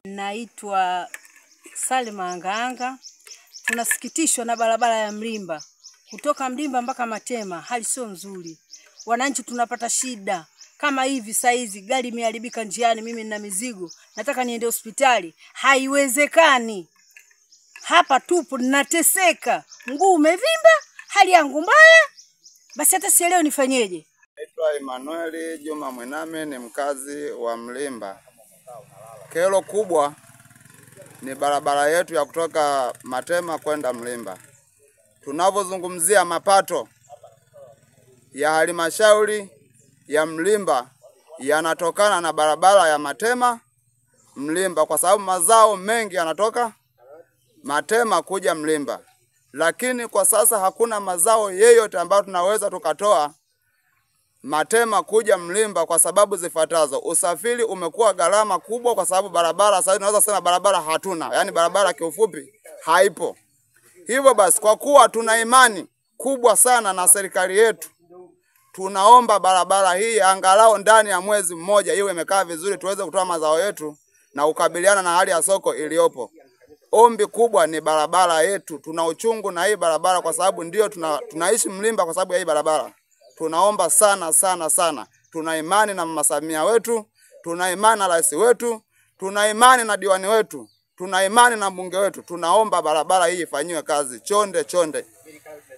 Naitwa Salima Anganga. Tunasikitishwa na barabara ya Mlimba. Kutoka Mlimba mpaka Matema hali sio nzuri. Wananchi tunapata shida. Kama hivi saizi gari imeharibika njiani, mimi nina mizigo, nataka niende hospitali, haiwezekani. Hapa tupo nateseka. Mguu umevimba, hali yangu mbaya. Basi hata sielewi nifanyeje. Naitwa Emmanuel Juma Mwename, ni mkazi wa Mlimba. Kero kubwa ni barabara yetu ya kutoka Matema kwenda Mlimba. Tunavozungumzia mapato ya halmashauri ya Mlimba yanatokana na barabara ya Matema Mlimba, kwa sababu mazao mengi yanatoka Matema kuja Mlimba. Lakini kwa sasa hakuna mazao yeyote ambayo tunaweza tukatoa Matema kuja Mlimba kwa sababu zifuatazo. Usafiri umekuwa gharama kubwa kwa sababu barabara sasa tunaweza sema barabara hatuna. Yaani barabara kiufupi haipo. Hivyo basi kwa kuwa tuna imani kubwa sana na serikali yetu, tunaomba barabara hii angalau ndani ya mwezi mmoja iwe imekaa vizuri tuweze kutoa mazao yetu na kukabiliana na hali ya soko iliyopo. Ombi kubwa ni barabara yetu. Tuna uchungu na hii barabara kwa sababu ndio tunaishi Mlimba kwa sababu ya hii barabara. Tunaomba sana sana sana. Tuna imani na Mama Samia wetu, tuna imani na rais wetu, tuna imani na diwani wetu, tuna imani na mbunge wetu. Tunaomba barabara hii ifanywe kazi chonde chonde.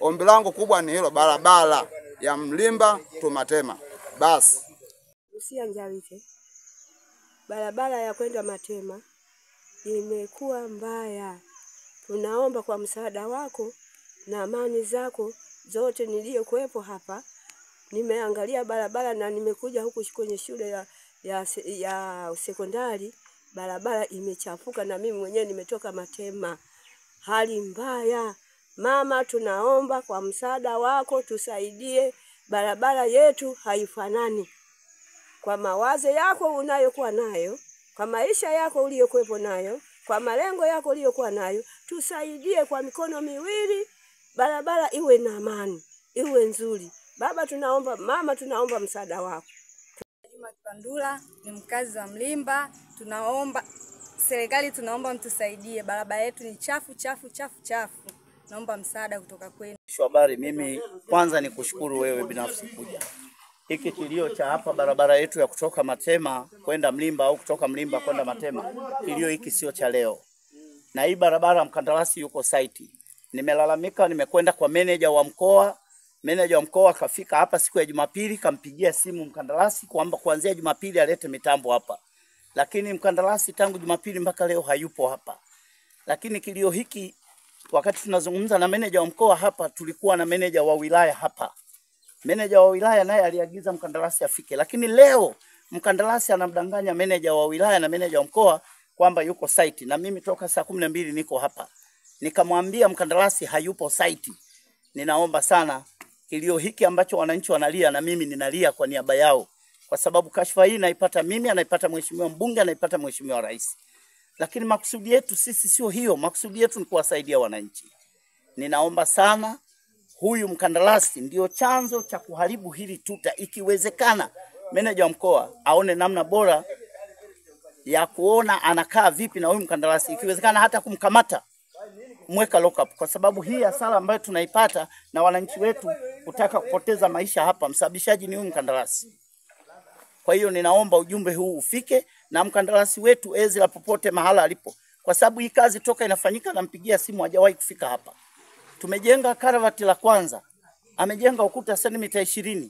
Ombi langu kubwa ni hilo, barabara ya Mlimba tu Matema. Basi. Usia Njawike. Barabara ya kwenda Matema imekuwa mbaya. Tunaomba kwa msaada wako na amani zako zote niliyokuepo hapa. Nimeangalia barabara na nimekuja huku kwenye shule ya sekondari. Barabara imechafuka na mimi mwenyewe nimetoka Matema. Hali mbaya. Mama, tunaomba kwa msaada wako tusaidie, barabara yetu haifanani. Kwa mawazo yako unayokuwa nayo, kwa maisha yako uliyokuepo nayo, kwa malengo yako uliyokuwa nayo, tusaidie kwa mikono miwili, barabara iwe na amani, iwe nzuri. Baba tunaomba, mama tunaomba msaada wako. Juma Pandula ni mkazi wa Mlimba. Tunaomba serikali, tunaomba mtusaidie, barabara yetu ni chafu. Naomba msaada kutoka kwenu. Habari, mimi kwanza ni kushukuru wewe binafsi kuja. Hiki kilio cha hapa barabara yetu ya kutoka Matema kwenda Mlimba au kutoka Mlimba kwenda Matema, kilio hiki sio cha leo. Na hii barabara mkandarasi yuko site. Nimelalamika, nimekwenda kwa meneja wa mkoa. Meneja wa mkoa kafika hapa siku ya Jumapili, kampigia simu mkandarasi kwamba kuanzia Jumapili alete mitambo hapa. Lakini mkandarasi tangu Jumapili mpaka leo hayupo hapa. Lakini kilio hiki wakati tunazungumza na meneja wa mkoa hapa, tulikuwa na meneja wa wilaya hapa. Meneja wa wilaya naye aliagiza mkandarasi afike. Lakini leo mkandarasi anamdanganya meneja wa wilaya na meneja wa mkoa kwamba yuko site, na mimi toka saa 12 niko hapa. Nikamwambia mkandarasi hayupo site. Ninaomba sana kilio hiki ambacho wananchi wanalia na mimi ninalia kwa niaba yao, kwa sababu kashfa hii naipata mimi, anaipata mheshimiwa mbunge, anaipata mheshimiwa rais. Lakini makusudi yetu sisi sio hiyo, makusudi yetu ni kuwasaidia wananchi. Ninaomba sana, huyu mkandarasi ndio chanzo cha kuharibu hili tuta. Ikiwezekana meneja wa mkoa aone namna bora ya kuona anakaa vipi na huyu mkandarasi. Ikiwezekana hata kumkamata, mweka lock up, kwa sababu hii hasara ambayo tunaipata na wananchi wetu kutaka kupoteza maisha hapa, msababishaji ni huyu mkandarasi. Kwa hiyo ninaomba ujumbe huu ufike na mkandarasi wetu Ezra popote mahala alipo, kwa sababu hii kazi toka inafanyika nampigia simu hajawahi kufika hapa. Tumejenga karavati la kwanza, amejenga ukuta sentimita 20,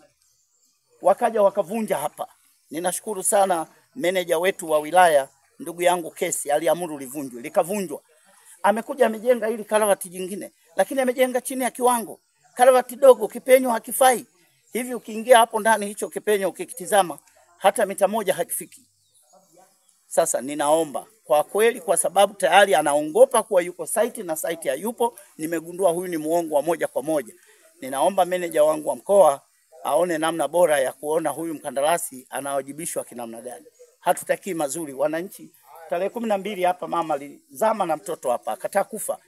wakaja wakavunja hapa. Ninashukuru sana meneja wetu wa wilaya, ndugu yangu Kesi, aliamuru livunjwe, likavunjwa. Amekuja amejenga hili karavati jingine, lakini amejenga chini ya kiwango. Karavati dogo, kipenyo hakifai. Hivi ukiingia hapo ndani hicho kipenyo ukikitizama hata mita 1 hakifiki. Sasa ninaomba kwa kweli, kwa sababu tayari anaongopa kuwa yuko site na site hayupo, nimegundua huyu ni muongo wa moja kwa moja. Ninaomba meneja wangu wa mkoa aone namna bora ya kuona huyu mkandarasi anawajibishwa kinamna gani. Hatutaki mazuri, wananchi tarehe 12 hapa mama alizama na mtoto hapa akataka kufa.